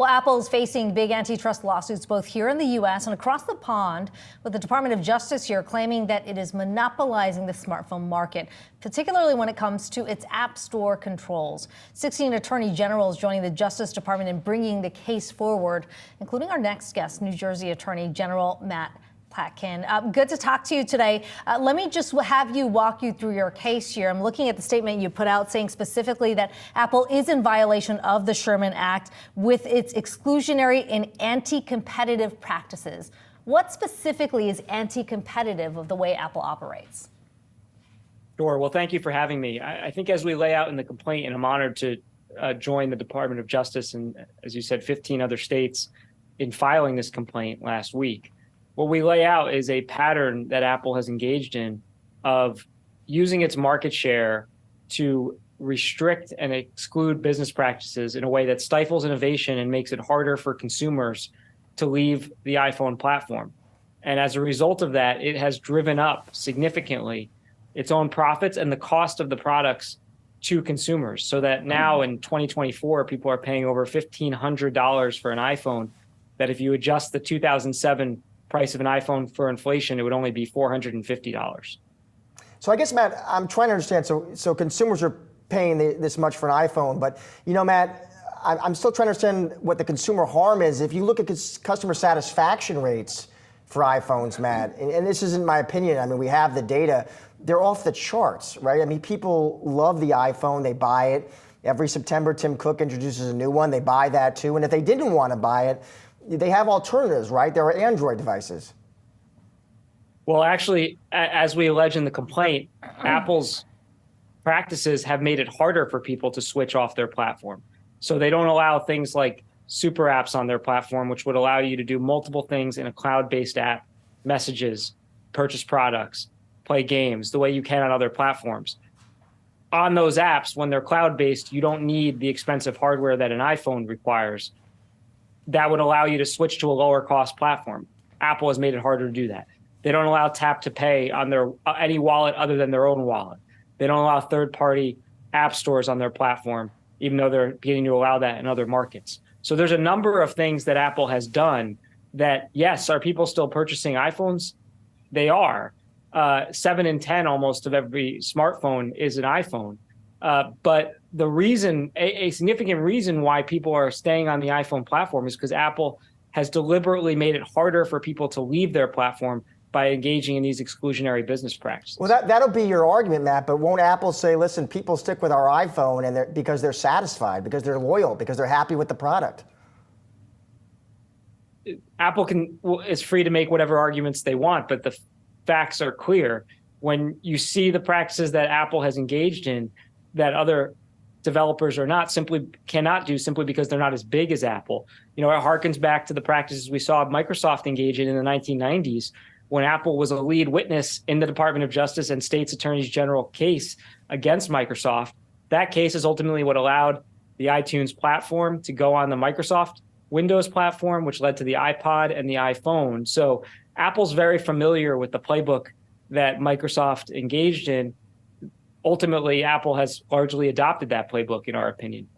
Well, Apple is facing big antitrust lawsuits both here in the U.S. and across the pond, with the Department of Justice here claiming that it is monopolizing the smartphone market, particularly when it comes to its App Store controls. 16 attorney generals joining the Justice Department in bringing the case forward, including our next guest, New Jersey Attorney General Matt Platkin. Good to talk to you today. Let me just have you walk you through your case here. I'm looking at the statement you put out saying specifically that Apple is in violation of the Sherman Act with its exclusionary and anti-competitive practices. What specifically is anti-competitive of the way Apple operates? Sure. Well, thank you for having me. I think as we lay out in the complaint, and I'm honored to join the Department of Justice and, as you said, 15 other states in filing this complaint last week. What we lay out is a pattern that Apple has engaged in of using its market share to restrict and exclude business practices in a way that stifles innovation and makes it harder for consumers to leave the iPhone platform. And as a result of that, it has driven up significantly its own profits and the cost of the products to consumers, so that now in 2024, people are paying over $1,500 for an iPhone, that if you adjust the 2007 price of an iPhone for inflation, it would only be $450. So I guess, Matt, I'm trying to understand. So consumers are paying this much for an iPhone, but Matt, I'm still trying to understand what the consumer harm is. If you look at customer satisfaction rates for iPhones, Matt, and this isn't my opinion. I mean, we have the data. They're off the charts, right? I mean, people love the iPhone. They buy it. Every September, Tim Cook introduces a new one. They buy that too. And if they didn't want to buy it, they have alternatives, right? There are Android devices. Well, actually, as we allege in the complaint, Apple's practices have made it harder for people to switch off their platform. So they don't allow things like super apps on their platform, which would allow you to do multiple things in a cloud-based app, messages, purchase products, play games, the way you can on other platforms. On those apps, when they're cloud-based, you don't need the expensive hardware that an iPhone requires. That would allow you to switch to a lower cost platform. Apple has made it harder to do that. They don't allow tap to pay on their any wallet other than their own wallet. They don't allow third-party app stores on their platform, even though they're beginning to allow that in other markets. So there's a number of things that Apple has done that, yes, are people still purchasing iPhones? They are. 7 in 10 almost of every smartphone is an iPhone. But the reason, a significant reason why people are staying on the iPhone platform is because Apple has deliberately made it harder for people to leave their platform by engaging in these exclusionary business practices. Well, that'll be your argument, Matt, but won't Apple say, listen, people stick with our iPhone and because they're satisfied, because they're loyal, because they're happy with the product? Apple is free to make whatever arguments they want, but the facts are clear. When you see the practices that Apple has engaged in that other developers cannot do simply because they're not as big as Apple. It harkens back to the practices we saw Microsoft engage in the 1990s, when Apple was a lead witness in the Department of Justice and states attorneys general case against Microsoft. That case is ultimately what allowed the iTunes platform to go on the Microsoft Windows platform, which led to the iPod and the iPhone. So Apple's very familiar with the playbook that Microsoft engaged in. Ultimately, Apple has largely adopted that playbook, in our opinion.